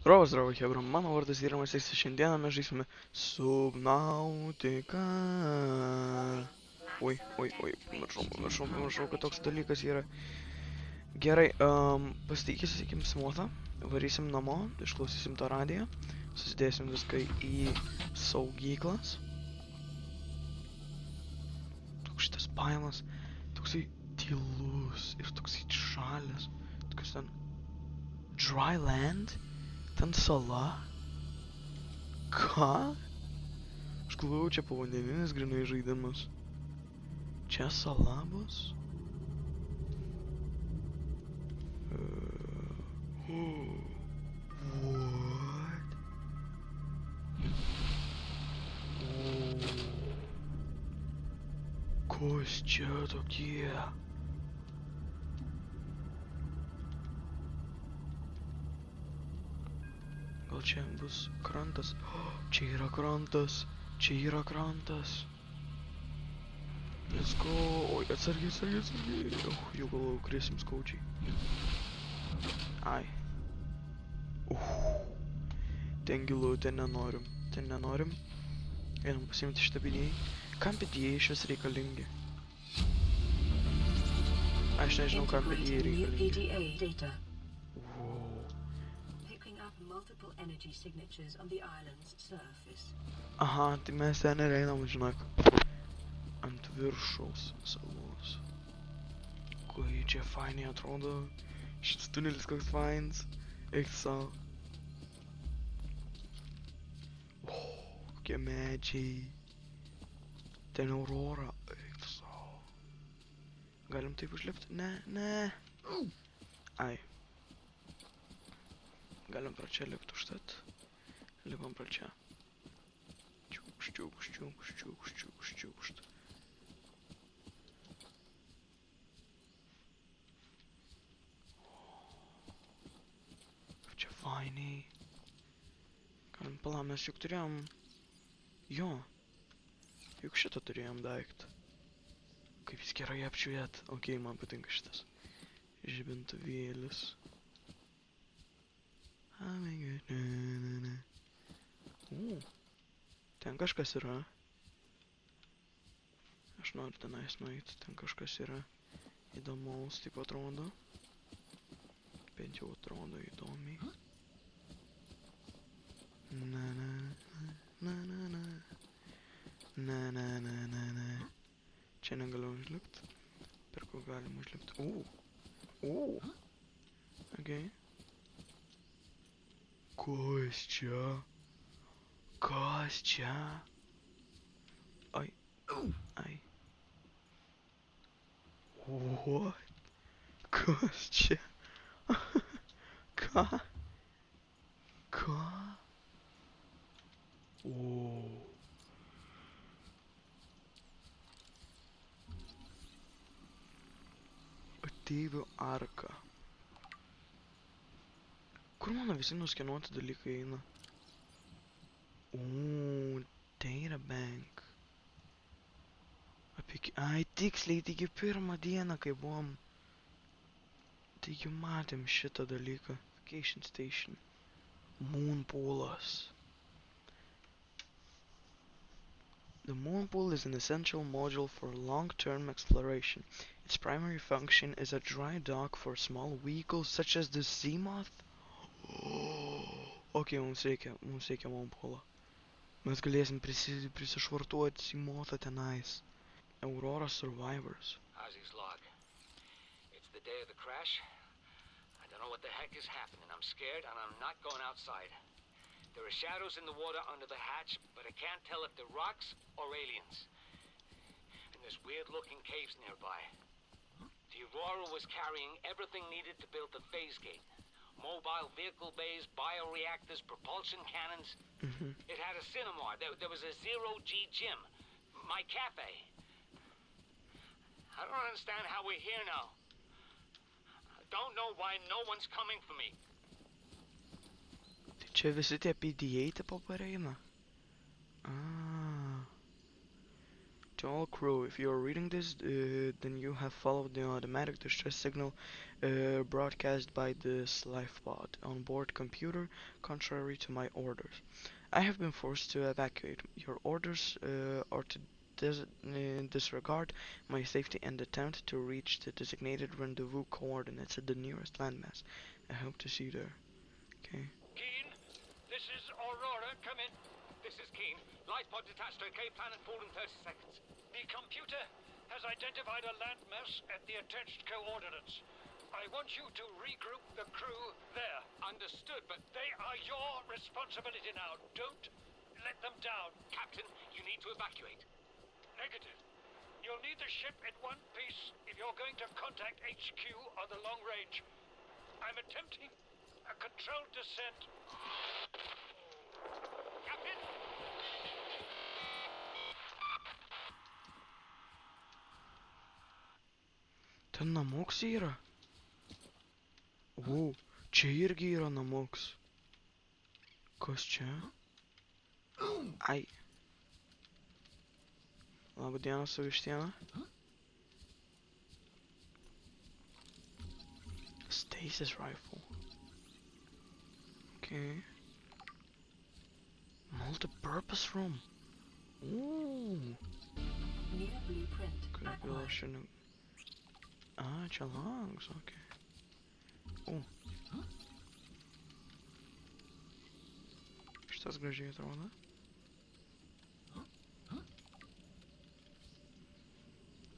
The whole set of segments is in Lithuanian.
Здорово, Хебра, mano vardas yra Masės, šiandieną mes žaisime Subnautica. Oi, pamiršau, kad toks dalykas yra. Gerai, pasitaikysim smotą, varysim namo, išklausysim tą radiją, susidėsim viską į saugyklas. Toks šitas paimas, toksai tylus ir toksai šalis, toks ten dry land. Ten sala? Ką? Aš galvojau, čia povandeninis grinai žaidimas. Čia sala bus? What? Kas čia tokie? Gal čia bus krantas? Čia yra krantas. Čia yra krantas. Let's go. Oi, atsargiai. Jau galvojau, krisim skaudžiai. Ai. Ten gilu, ten nenorim. Einam pasiimti šitą bidėjai. Kam bidėjai iš vis reikalingi? Aš nežinau, kam bidėjai reikalingi. Aha, tai mes ten ir einam, žinok. Ant viršaus salos. Kai čia fainiai atrodo. Šitas tunelis koks fainas. Eik sau. Kokie medžiai. Ten aurora. Eik sau. Galim taip užlipti? Ne. Ai. Galim pro čia lipti užtat. Lipam pro čia. Čiūkšt. Čia fainiai. Galim palam, mes juk turėjom... Jo. Juk šitą turėjom daiktą. Kaip jis gerai apčiuėt. Ok, man patinka šitas. Žibintuvėlis. Oh my god. Ten kažkas yra. Aš noriu tenais nueiti. Ten kažkas yra įdomaus, taip atrodo. Bent jau atrodo įdomiai. Na. Čia negaliu užlipti. Per ko galim užlipti? Okay. Kas čia? Ai. What? Kas čia? Ką? Ateivių arka. Kur mano visi nuskenuoti dalykai eina? Data bank. Ai, tiksliai, taigi pirmą dieną, kai buvom. Taigi matėm šitą dalyką. Vacation station. Moonpoolas. The moonpool is an essential module for long-term exploration. Its primary function is a dry dock for small vehicles such as the Seamoth. Ok, mums reikia moonpoolą. Mes galėsim prisišvartuoti Seamothą tenais. Aurora Survivors. Ozzy's log. It's the day of the crash. I don't know what the heck is happening. I'm scared and I'm not going outside. There are shadows in the water under the hatch, but I can't tell if they're rocks or aliens. And there's weird-looking caves nearby. The Aurora was carrying everything needed to build the phase gate. Mobile vehicle bays, bioreactors, propulsion cannons. It had a cinema. There was a zero-G gym. My cafe. I don't understand how we're here now. I don't know why no one's coming for me. Tai čia visi tie PDA tipo pareina. To all crew, if you are reading this, then you have followed the automatic distress signal broadcast by this lifepod on board computer, contrary to my orders. I have been forced to evacuate. Your orders are to disregard my safety and attempt to reach the designated rendezvous coordinates at the nearest landmass. I hope to see you there. Okay. Keen, this is Aurora. Come in. This is Keen. Life pod detached to Cape Planet fall in 30 seconds. The computer has identified a landmass at the attached coordinates. I want you to regroup the crew there. Understood, but they are your responsibility now. Don't let them down. Captain, you need to evacuate. Negative. You'll need the ship in one piece if you're going to contact HQ on the long range. I'm attempting a controlled descent. Captain! Ten namoks yra? O, čia irgi yra namoks. Kas čia? Ai. Labą dieną su vištiena. Stasis rifle. Okay. Multi-purpose room. Ooh. New blueprint Kaip jau acquired. aš šiandien... A, čia langas, okei. O. Šitas gražiai atrodo.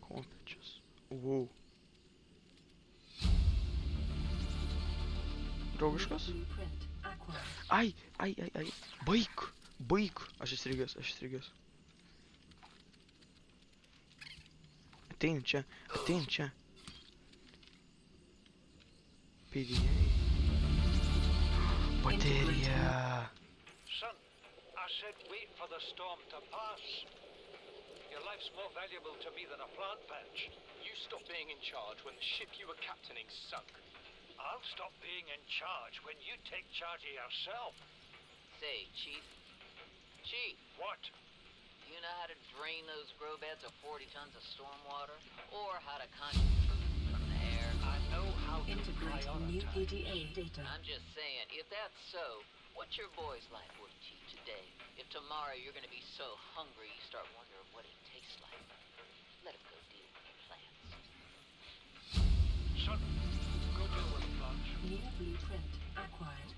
Kopėčias. Wow. Draugiškas? Blueprint acquired. Ai, ai, ai, ai. Baik, baik. Aš įstrigęs, aš įstrigęs. Atein čia, atein čia. PDA. Baterija. Son, I said wait for the storm to pass. Your life's more valuable to me than a plant patch. You stopped being in charge when the ship you were captaining sunk. I'll stop being in charge when you take charge of yourself. Say, Chief. Chief, What? do you know how to drain those grow beds of 40 tons of stormwater? Or how to conjure truth from the air? I know how to Integrating new prioritize. PDA data. I'm just saying, if that's so, what's your boy's life worth to you today? If tomorrow you're gonna be so hungry you start wondering what it tastes like, let him go deal with your plans. Son, go deal with the plants. New blueprint acquired.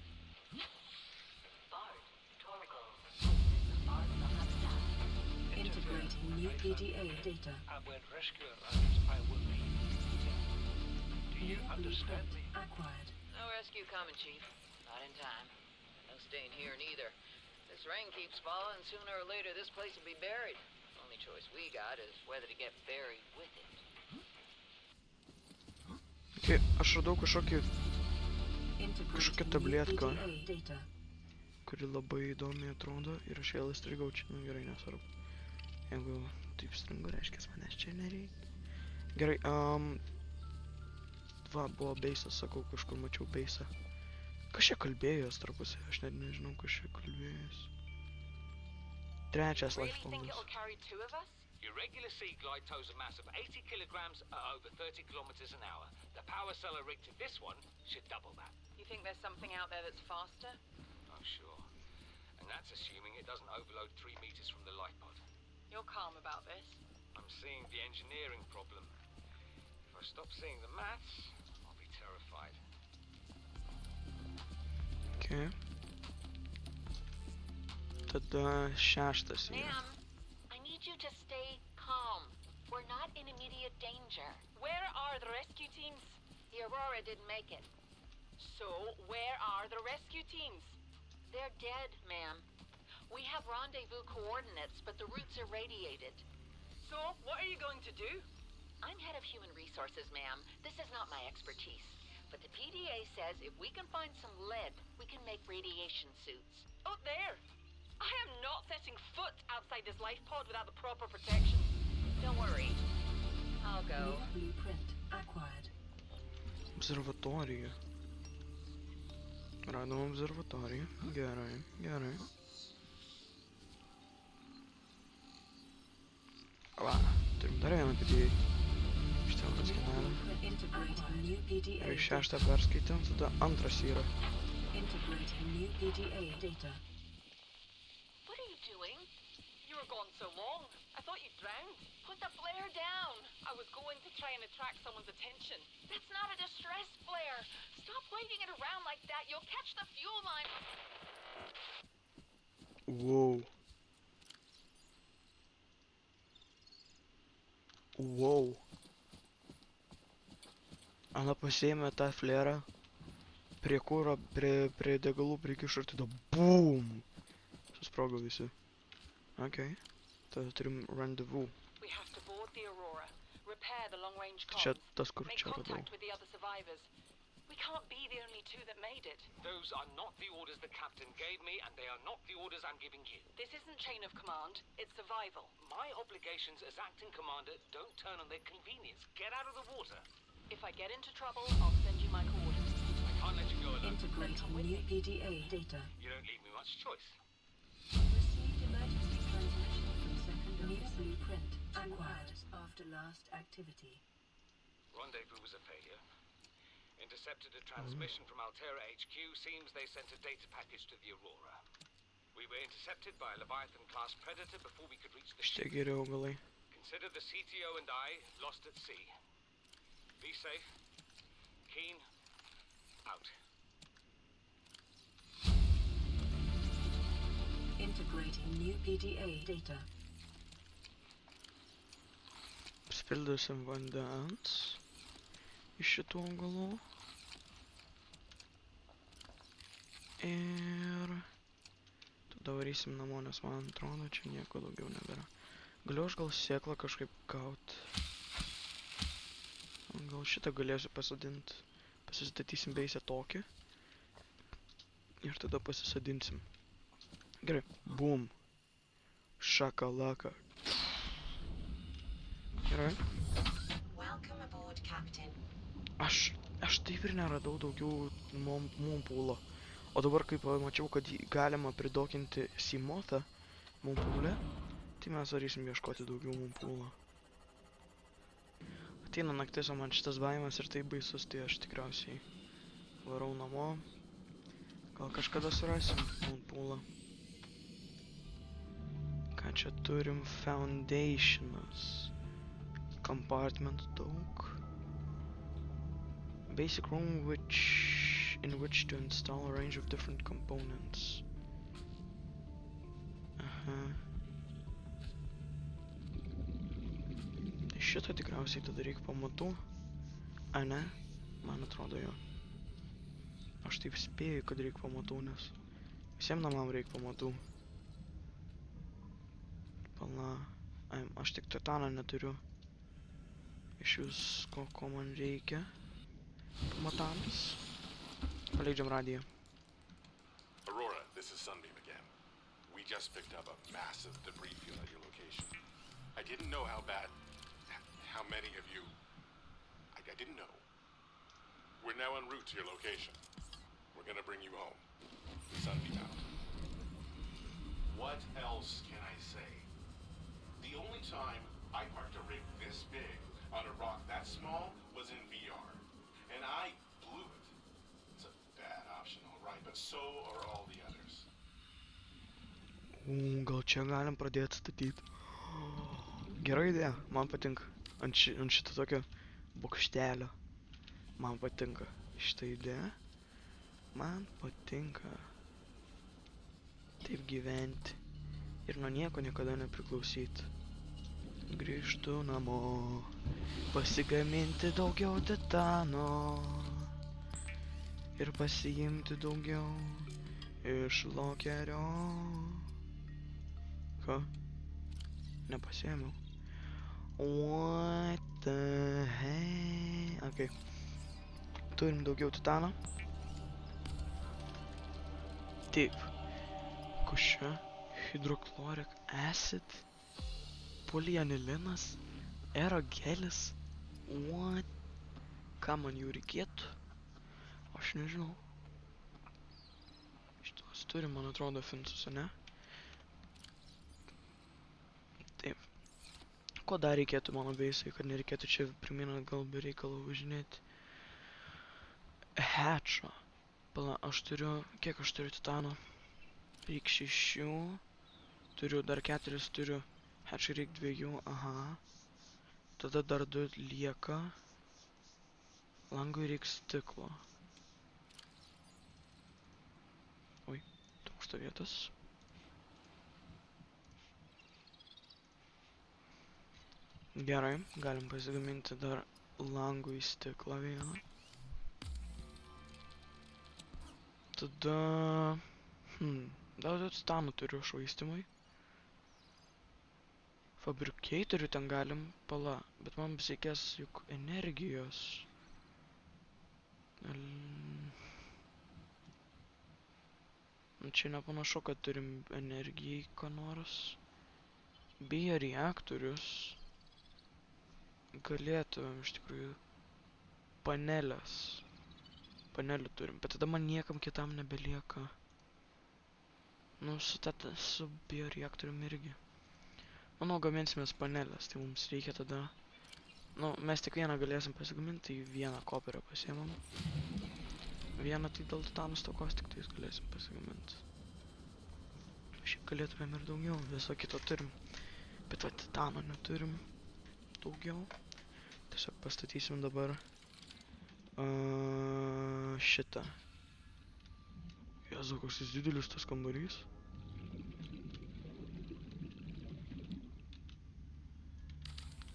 Bard, Torgal, this is Bard Bahamdad. Integrating new PDA data. And when rescue arrives, I will be. Do New you understand blueprint me? acquired. No rescue coming, Chief. Not in time. No staying here neither. This rain keeps falling, sooner or later this place will be buried. Only choice we got is whether to get buried with it. Okay, aš radau kažkokią, Integrating new tabletką. PDA data. kuri labai įdomiai atrodo ir aš vėl įstrigau čia, nu gerai, nesvarbu. Jeigu taip stringu, reiškia, manęs čia nereikia. Gerai, va, buvo beisas, sakau, kažkur mačiau beisą. Kas čia kalbėjęs tarpusai, aš net nežinau, kas čia kalbėjęs. Trečias Really life think fondas. it'll carry two of us? Your regular sea glide tows a mass of 80 kilograms at over 30 kilometers an hour. The power cellar rigged to this one should double that. You think there's something out there that's faster? I'm sure. And that's assuming it doesn't overload 3 meters from the light pod. You're calm about this. I'm seeing the engineering problem. If I stop seeing the maths, I'll be terrified. Okay. Tada šeštas yra. Ma'am, I need you to stay calm. We're not in immediate danger. Where are the rescue teams? The Aurora didn't make it. So, where are the rescue teams? They're dead, ma'am. We have rendezvous coordinates, but the routes are radiated. So, what are you going to do? I'm head of human resources, ma'am. This is not my expertise. But the PDA says if we can find some lead, we can make radiation suits. Oh, there! I am not setting foot outside this life pod without the proper protection. Don't worry. I'll go. New blueprint acquired. Observatorija. Radom observatoriją. Gerai, gerai. Va, turim dar vieną PDA. Šitą paskenavę. Integrating new PDA Gerai, data. 6 perskaitėm, tada antras yra. Integrating new PDA data. What are you doing? You were gone so long. I thought you'd drowned. Put the flare down. I was going to try and attract someone's attention. That's not a distress flare. Stop waving it around like that. You'll catch the fuel line. Wow. Wow. Ana pasiėmė tą flerą, prie kuro, prie degalų prikišo ir tada BOOM! Susprogo visi. Okay. Tada turim rendezvous. We have to board the Aurora, repair the long-range Čia comms, tas, kur make čia radau. contact with the other survivors. We can't be the only two that made it. Those are not the orders the captain gave me, and they are not the orders I'm giving you. This isn't chain of command, it's survival. My obligations as acting commander don't turn on their convenience. Get out of the water. If I get into trouble, I'll send you my coordinates. I can't let you go alone. Integrating new PDA data. You don't leave me much choice. Received emergency transmission from second new blueprint acquired after last activity. Rendezvous was a failure. Intercepted a transmission from Altera HQ. Seems they sent a data package to the Aurora. We were intercepted by a Leviathan-class predator before we could reach the Šitie ship. geri augalai. Consider the CTO and I lost at sea. Be safe. Keen. Out. Integrating new PDA data. Spildysim vandens iš šitų augalų. Ir tada varysim namo, nes man atrodo, čia nieko daugiau nebėra. Galiu aš gal sėklą kažkaip gaut. Gal šitą galėsiu pasodinti. Pasistatysim beisę tokį. Ir tada pasisadinsim. Gerai. Boom. Šakalaka. Gerai. Welcome aboard, Captain. Aš taip ir neradau daugiau Moonpoolo. O dabar, kai pamačiau, kad jį galima pridokinti Seamothą Moonpool'e, tai mes varysim ieškoti daugiau Moonpool'o. Ateina naktis, o man šitas baimas ir taip baisus, tai aš tikriausiai varau namo. Gal kažkada surasim Moonpool'ą. Ką čia turim? Foundationas. Compartment daug. Basic room in which to install a range of different components. Aha. Tai šitą tikriausiai tada reikia pamatų. A ne? Man atrodo jo. Aš taip spėju, kad reikia pamatų, nes visiems namam reikia pamatų. Pala. Aš tik titaną neturiu. Iš vis, ko man reikia. Pamatams. Paleidžiam radiją. Aurora, this is Sunbeam again. We just picked up a massive debris field at your location. I didn't know how many of you... I didn't know. We're now en route to your location. We're gonna bring you home. Sunbeam out. What else can I say? The only time I parked a rig this big on a rock that small was in VR. And I blew it. It's a bad option, alright, but so are all the others. Gal čia galim pradėti statyti. Gera idėja, man patinka. Ant šito tokio bokštelio. Man patinka šitą idėją. Man patinka taip gyventi. Ir nuo nieko niekada nepriklausyti. Grįžtu namo. Pasigaminti daugiau titano. Ir pasiimti daugiau iš lokerio. Ką? Nepasiėmiau. What the heck? Okay. Turim daugiau titano. Taip. Kas čia? Hydrochloric acid. Polianilinas. Aerogelis. What? Ką man jų reikėtų? Aš nežinau. Šitos turi, man atrodo, finsus, ne? Taip. Ko dar reikėtų mano beisai, kad nereikėtų čia pirmyn atgal be reikalo važinėti? Hatcho. Pala, aš turiu... Kiek aš turiu titano? Reik 6. Turiu dar 4, turiu. Hatchui reik 2, aha. Tada dar 2 lieka. Langui reik stiklo. Oi, trūksta vietos. Gerai, galim pasigaminti dar langui stiklą vieną. Tada... Daug titanų turiu švaistimui. Fabrikatorių ten galim, pala, bet man reikės juk energijos. Čia nepanašu, kad turim energijai ką nors. Bioreaktorius. Galėtumėm iš tikrųjų panelės. Panelių turim, bet tada man niekam kitam nebelieka. Nu, su bioreaktorium irgi. Manau, gaminsimės panelės, tai mums reikia tada... Nu, mes tik vieną galėsim pasigaminti, tai vieną koperę pasiemam. Vieną tai dėl titanų stokos tik tais galėsim pasigaminti. Šiaip galėtumėm ir daugiau, viso kito turim. Bet va, titano neturim daugiau. Tiesiog pastatysim dabar šitą. Jezu, koks jis didelis tas kambarys.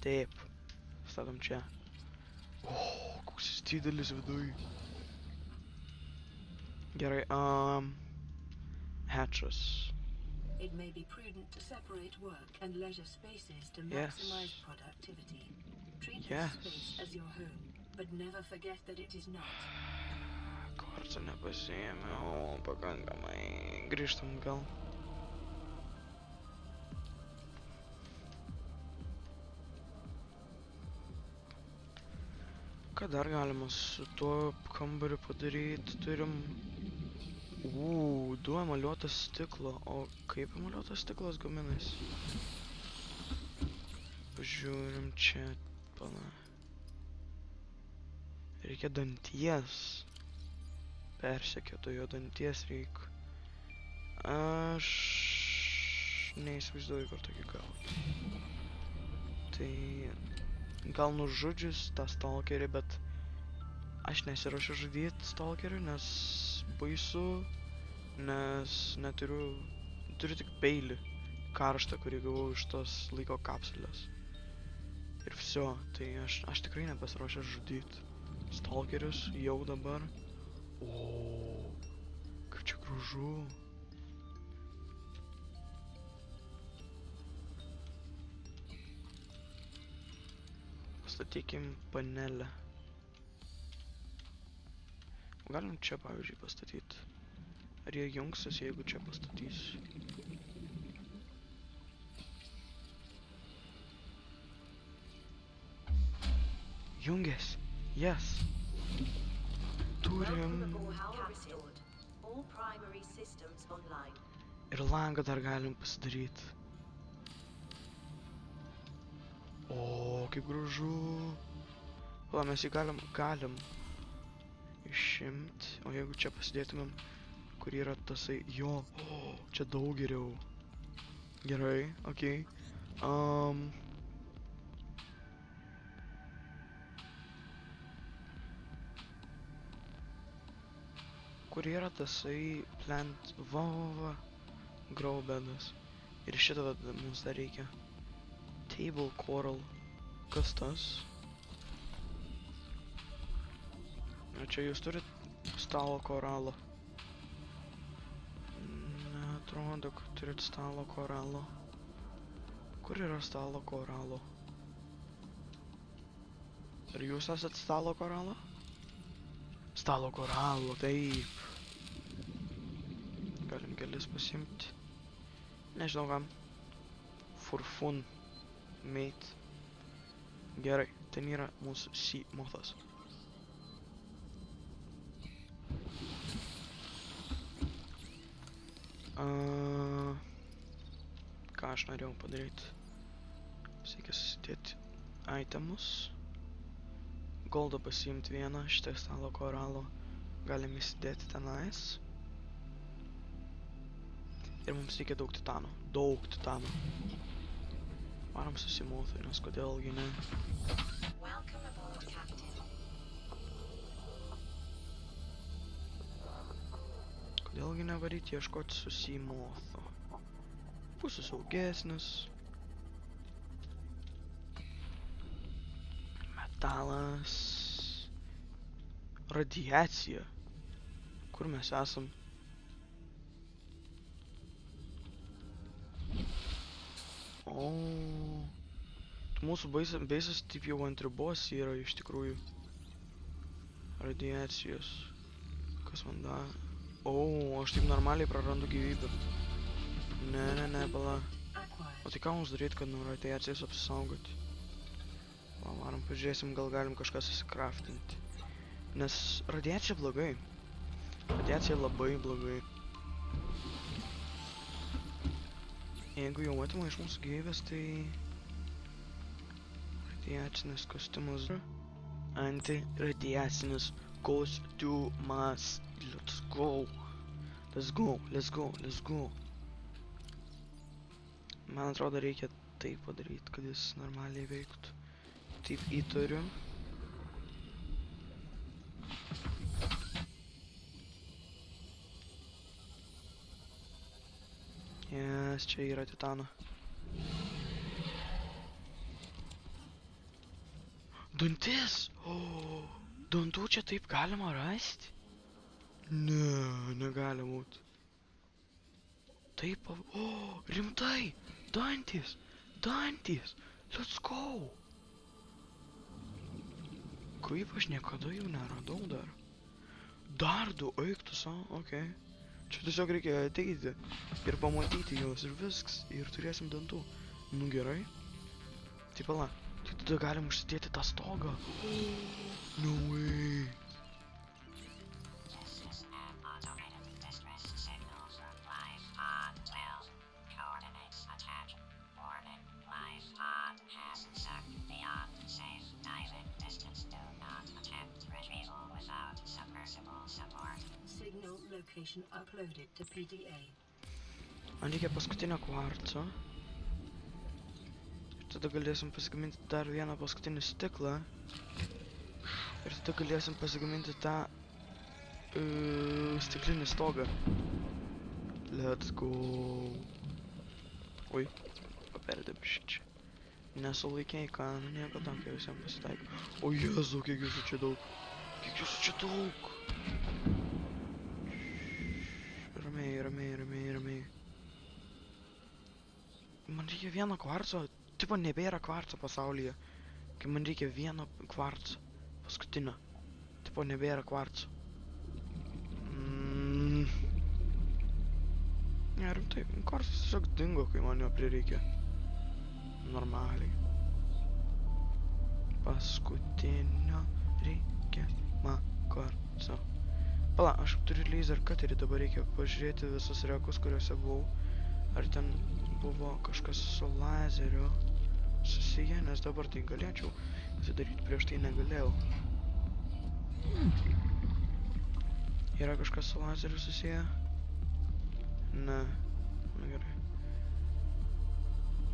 Taip. Statom čia. O, koks jis didelis viduj. Gerai, hatches. It may be prudent to separate work and leisure spaces to maximize productivity. Treat this space as your home, but never forget that it is not. Kortą nepasiėmiau pakankamai. Grįžtam gal. Ką dar galima su tuo kambariu padaryti? Turim... 2 emaliuotas stiklo. O kaip emaliuotas stiklas gaminasi? Pažiūrim čia. Pala. Reikia danties. Persekiotojo danties reik. Aš... neįsivaizduoju, kur tokį gauti. Tai... gal nužudžius tą stalkerį, bet... aš nesiruošiu žudyti stalkerių, nes... baisu, nes neturiu... turiu tik peilį karštą, kurį gavau iš tos laiko kapsulės. Ir viso, tai aš tikrai nepasiruošęs žudyti stalkerius jau dabar. O, kaip čia gražu. Pastatykim panelę. Galim čia, pavyzdžiui, pastatyti. Ar jie jungsis, jeigu čia pastatysiu? Jungias. Yes. Turim. Ir langą dar galim pasidaryti. O, kaip gražu. Pala, mes jį galim išimti. O jeigu čia pasidėtumėm, kur yra tasai, jo, čia daug geriau. Gerai, okei. Kur yra tasai plant, va, grow bedas. Ir šitą mums dar reikia. Table coral. Kas tas? Na, čia jūs turit stalo koralo. Neatrodo, kad turit stalo koralo. Kur yra stalo koralo? Ar jūs esat stalo koralo? Stalo koralo, taip. Galim kelis pasimti. Nežinau kam. For fun. Mate. Gerai, ten yra mūsų sea mothas. Ką aš norėjau padaryti? Reikia susidėti itemus. Goldą pasiimti vieną, šitą stalo koralo galim įsidėti tenais. Ir mums reikia daug titano. Daug titano. Varom susimūti, nes kodėlgi ne. Welcome aboard, Captain. Kodėlgi nevaryti ieškoti susimūto. Būsiu saugesnis. Metalas. Radiacija. Kur mes esam? O, mūsų baisas taip jau ant ribos yra iš tikrųjų. Radiacijos. Kas man da? O, aš taip normaliai prarandu gyvybę. Ne, pala. O tai ką mums daryti, kad nuo radiacijos apsisaugoti? Varom, pažiūrėsim, gal galim kažką susikraftinti. Nes radiacija blogai. Radiacija labai blogai. Jeigu jau atima iš mūsų gyvybės, tai radiacinis kostiumas. Antiradiacinis kostiumas. Let's go. Let's go, let's go, let's go. Man atrodo, reikia taip padaryti, kad jis normaliai veiktų. Taip įtariu. Yes, čia yra titano. Dantis! O, dantų čia taip galima rasti? Ne, negali būti. Taip, o, rimtai! Dantis! Dantis! Let's go! Kaip aš niekada jų neradau dar. Dar du, eik tu savo, okei. Čia tiesiog reikia ateiti ir pamatyti juos ir viskas, ir turėsim dantų. Nu gerai. Tai pala, tai tada galim užsidėti tą stogą. No way. Signal location uploaded to PDA. Man reikia paskutinio kvarco. Ir tada galėsim pasigaminti dar vieną paskutinį stiklą. Ir tada galėsim pasigaminti tą stiklinį stogą. Let's go. Oi, paperdėm šičia. Nesulaikiai, ką, nu nieko tokio visiems pasitaiko. O Jezu, kiek jūsų čia daug. Kiek jūsų čia daug. Ramiai. Man reikia vieno kvarco. Tipo, nebėra kvarco pasaulyje. Kai man reikia vieno kvarco. Paskutinio. Tipo, nebėra kvarco. Ne, rimtai. Kvarcas tiesiog dingo, kai man jo prireikė. Normaliai. Paskutinio reikiamą kvarco. Pala, aš turiu laser cuterį, dabar reikia pažiūrėti visus rekus, kuriuose buvau. Ar ten buvo kažkas su lazeriu susiję, nes dabar tai galėčiau pasidaryti, prieš tai negalėjau. Yra kažkas su lazeriu susiję? Ne. Na gerai.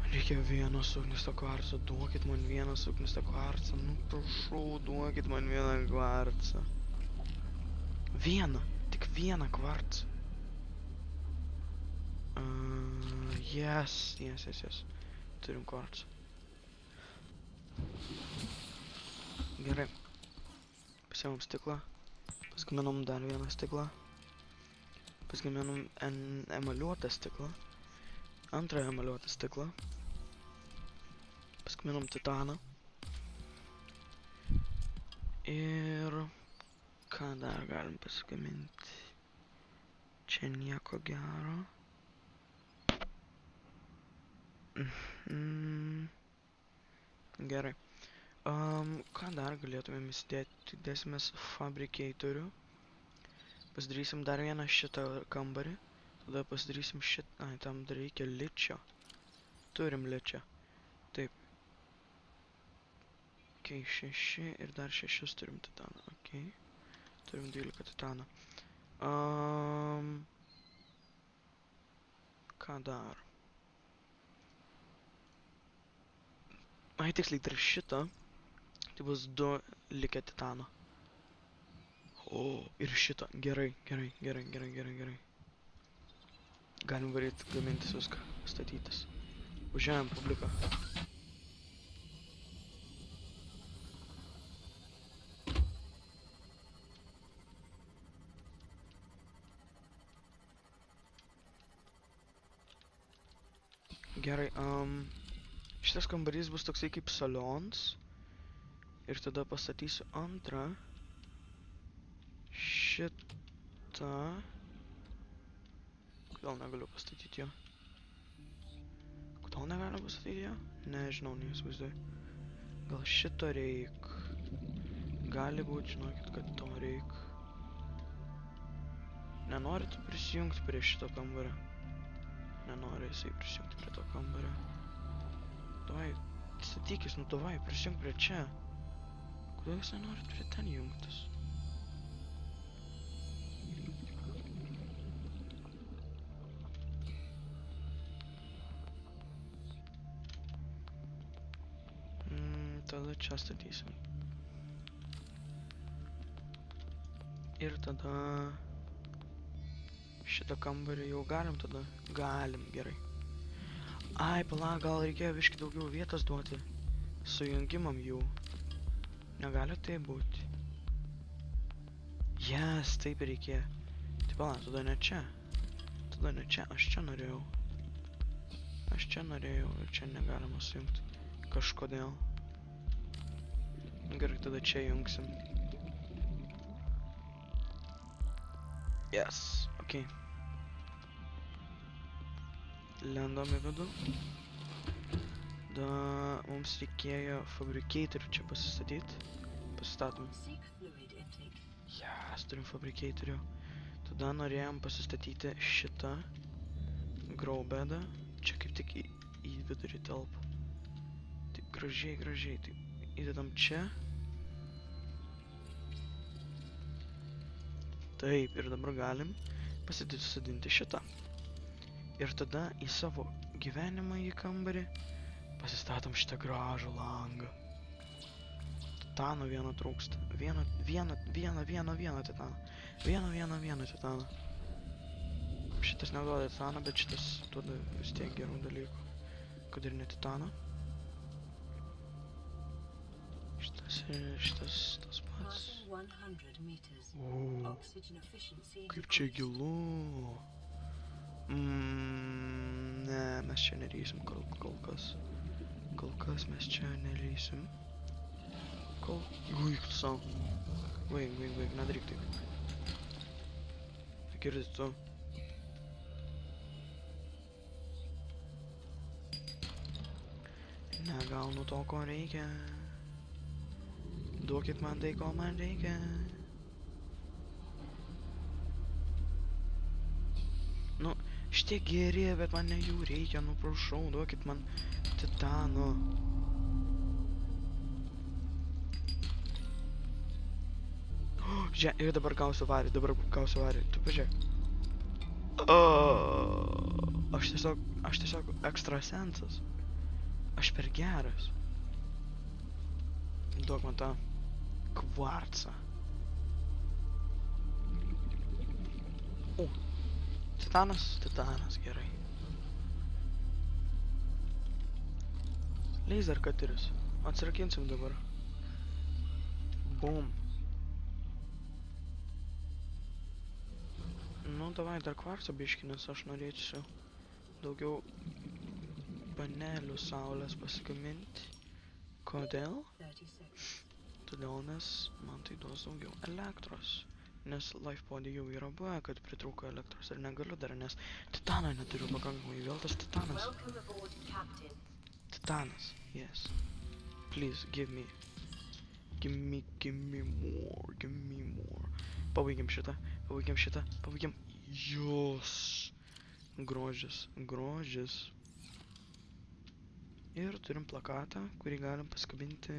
Man reikia vieno sugnisto kvarco, duokit man vieną sugnisto kvarcą. Nu, prašau, duokit man vieną kvarcą. Vieną, tik vieną kvarcą. Yes. Turim kvarcą. Gerai. Pasiėmėm stiklą. Pasgaminom dar vieną stiklą. Pasgaminom emaliuotą stiklą. Antrą emaliuotą stiklą. Pasgaminom titaną. Ir ką dar galim pasigaminti? Čia nieko gero. Gerai. Ką dar galėtumėm įsidėti? Dėsimės fabrikatorių. Pasidarysim dar vieną šitą kambarį. Tada pasidarysim šitą. Ai, tam dar reikia ličio. Turim ličio. Taip. Ok, 6 ir dar 6 turim titaną. Ok. Turim 12 titaną. Ką dar? Ai, tiksliai, dar šitą. Tai bus 2 likę titano. O, ir šitą. Gerai. Galim varyt, gamintis viską, statytis. Užėjom publiką. Gerai, šitas kambarys bus toksai kaip salions. Ir tada pastatysiu antrą. Šitą. Kodėl negaliu pastatyti jo? Kodėl negaliu pastatyti jo? Nežinau, neįsivaizduoju. Gal šito reik. Gali būt, žinokit, kad to reik. Nenorit prisijungti prie šito kambario? Nenori jisai prisijungti prie to kambario. Davai, statykis, nu davai, prisijung prie čia. Kodėl jūs nenorit prie ten jungtis? Tada čia statysim. Ir tada... Šitą kambarį jau galim tada? Galim, gerai. Ai, pala, gal reikėjo biškį daugiau vietos duoti. Sujungimam jų. Negali tai būti. Yes, taip reikėjo. Tai pala, tada ne čia. Tada ne čia, aš čia norėjau. Aš čia norėjau ir čia negalima sujungti. Kažkodėl. Gerai, tada čia jungsim. Yes, okei. Lendom į vidų. Da mums reikėjo fabrikatorių čia pasistatyti. Pasistatom. Yes, turim fabrikatorių. Tada norėjom pasistatyti šitą graubedą. Čia kaip tik į vidurį telpa. Taip gražiai. Taip įdedam čia. Taip, ir dabar galim pasisadinti šitą. Ir tada į savo gyvenimą į kambarį pasistatom šitą gražų langą. Titano vieno trūksta. Vieną titaną. Vieną titaną. Šitas neduoda titaną, bet šitas duoda vis tiek gerų dalykų. Kad ir ne titaną. Šitas tas pats. O, kaip čia gilu. Ne, mes čia nereisim kol kas. Kol kas mes čia nereisim. Uik, tu savo. Vaik, nedaryk taip. Girdi tu. Negaunu to, ko reikia. Duokit man tai, ko man reikia. Nu, šitie geri, bet man ne jų reikia, nu prašau, duokit man titano. Žiūrėk, ir dabar gausiu varį, tu pažiūrėk. Aš tiesiog ekstrasensas. Aš per geras. Duok man tą kvarcą. O, titanas, gerai. Laser cuteris. Atsirakinsim dabar. Bum. Nu, davai dar kvarco biškį, nes aš norėčiau daugiau panelių saulės pasigaminti. Kodėl? Todėl, nes man tai duos daugiau elektros. Nes LifePod'e jau yra buvę, kad pritrūko elektros ir negaliu dar, nes titano neturiu pakankamai. Vėl tas titanas. Titanas, yes. Please, give me more. Pabaigiam šitą. Jos. Grožis. Ir turim plakatą, kurį galim paskabinti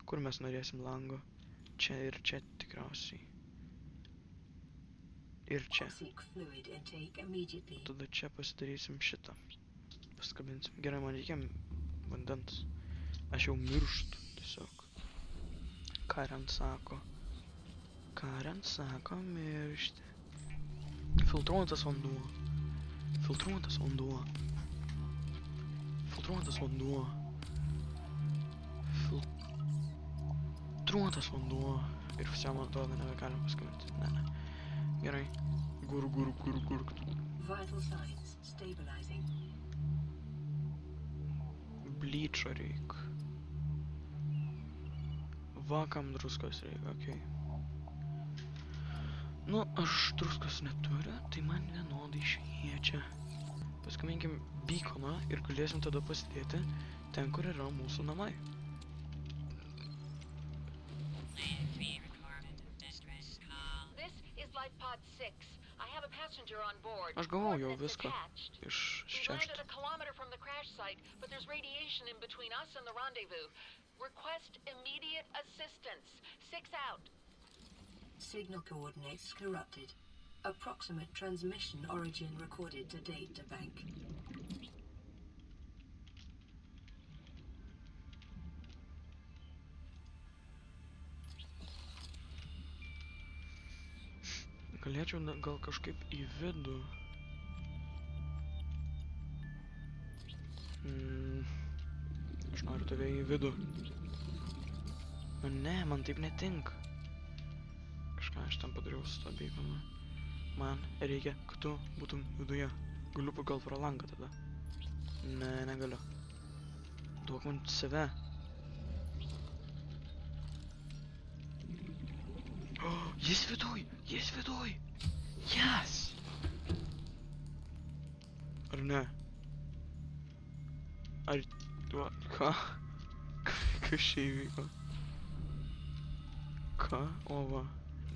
Kur mes norėsim lango? Čia ir čia tikriausiai. Ir čia. Seek fluid intake immediately. Tada čia pasidarysim šitą. Paskabinsim. Gerai, man reikia vandens. Aš jau mirštu tiesiog. Karen sako. Karen sako miršti. Filtruotas vanduo. Filtruotas vanduo. Filtruotas vanduo. Filtruotas vanduo. Ir visi, man atrodo, nebegalim paskabinti. Ne. Gerai. Gur. Vital signs stabilizing. Blyčo reik. Vakam druskos reik, okei. Nu, aš druskos neturiu, tai man vienodai šviečia. Paskambinkim beaconą ir galėsim tada pasidėti ten, kur yra mūsų namai. Aš gavau jau viską iš šešto. Signal coordinates corrupted. Approximate transmission origin recorded to data bank. Galėčiau gal kažkaip į vidų. Aš noriu tave į vidų. Nu ne, man taip netinka. Kažką aš tam padariau su to beaconu. Man reikia, kad tu būtum viduje. Galiu pagal pro langą tada. Ne, negaliu. Duok man save. Oh, jis viduj! Jis viduj! Yes! Ar ne? Ar... Ką? Kas čia įvyko? Ką? O va.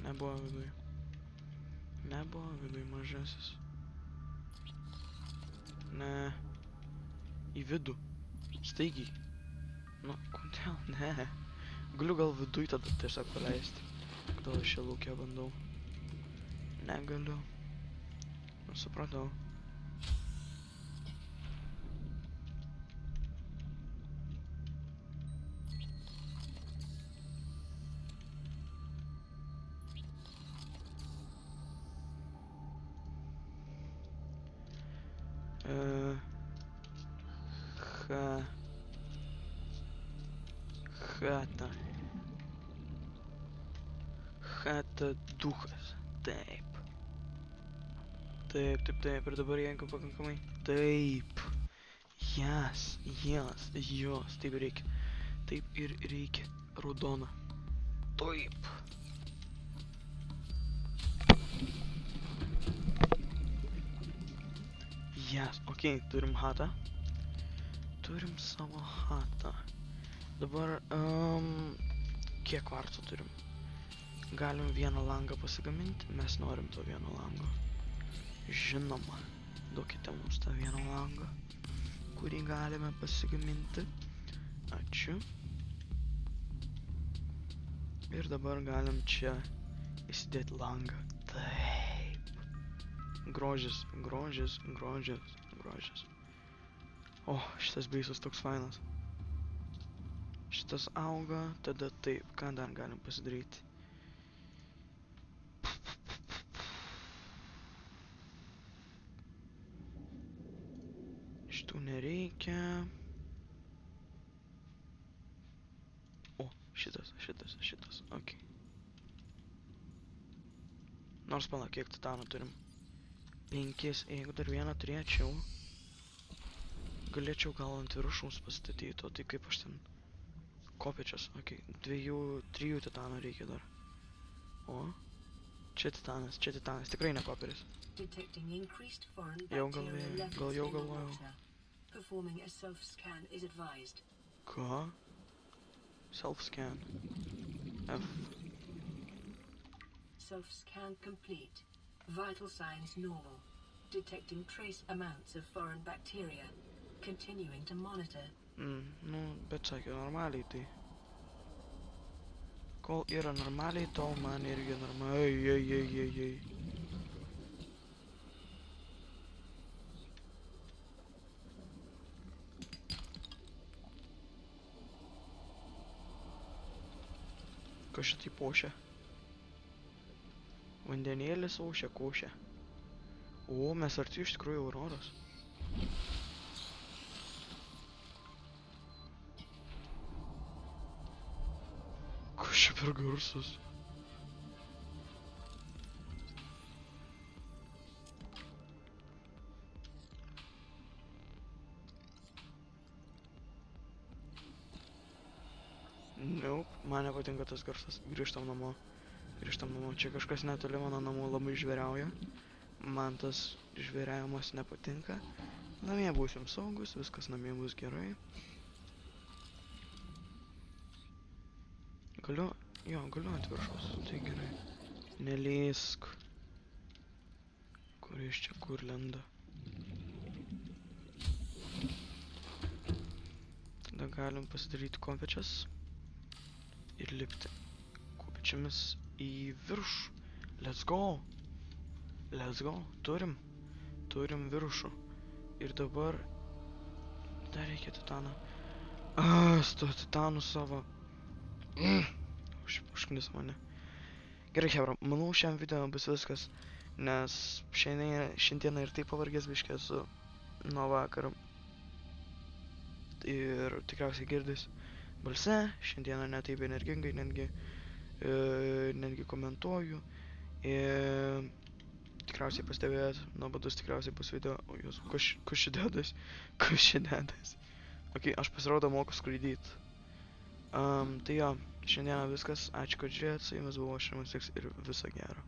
Nebuvo viduj. Nebuvo viduj mažasis. Ne. Į vidų. Staigiai. Nu, kodėl? Ne. Galiu gal viduj tada tiesiog paleisti. Kodėl aš čia laukia bandau? Negaliu. Nu, supratau. Chata. Chata duchas. Taip. Taip. Ir dabar jeigu pakankamai. Taip. Jas. Jos. Taip reikia. Taip ir reikia. Raudona. Taip. Jas. Okei, turim hatą. Turim savo hatą. Dabar, kiek kvarcų turim? Galim vieną langą pasigaminti, mes norim to vieno lango. Žinoma, duokite mums tą vieną langą, kurį galime pasigaminti. Ačiū. Ir dabar galim čia įsidėti langą. Taip. Grožis. O, šitas beisas toks fainas. Šitas auga, tada taip, ką dar galim pasidaryti? Šitų nereikia. O, šitas, okei. Nors pala, kiek titanų turim? 5, jeigu dar vieną turėčiau, galėčiau gal ant viršaus pastatyti, o tai kaip aš ten... Kopičias, okei. 2-3 titanų reikia dar. O, čia titanas, tikrai ne koperis. Jau galvojau. Ką? Self-scan. F. Self-scan complete. Vital signs normal. Detecting trace amounts of foreign bacteria. Continuing to monitor. Nu, bet sakė normaliai, tai... Kol yra normaliai, tol man irgi normaliai. Ei. Kas šitai pošia? Vandenėlis aušia, košia. O, mes arti iš tikrųjų Auroros. Kas čia per garsas? Nope, man nepatinka tas garsas. Grįžtam namo. Čia kažkas netoli mano namų labai žvėriauja. Man tas žvėriavimas nepatinka. Namie būsim saugus, viskas namie bus gerai. Galiu ant viršaus, tai gerai. Nelįsk. Kur iš čia kur lenda? Tada galim pasidaryti kopėčias. Ir lipti kopėčiamis į viršų. Let's go. Turim viršų. Ir dabar dar reikia titaną. Sto titanų savo. Užknis mane. Gerai, hebra, manau šiam video bus viskas, nes šiandieną ir taip pavargęs biškį esu nuo vakaro. Ir tikriausiai girdis balse, šiandieną netaip energingai, netgi komentuoju. Ir tikriausiai pastebėjot, nuobodus tikriausiai bus video. O jūs, kas čia dedas? Ok, aš pasirodo moku skraidyti. Tai jo, šiandieną viskas, ačiū kad žiūrėjot, su jumis buvo Šrimas X ir viso gero.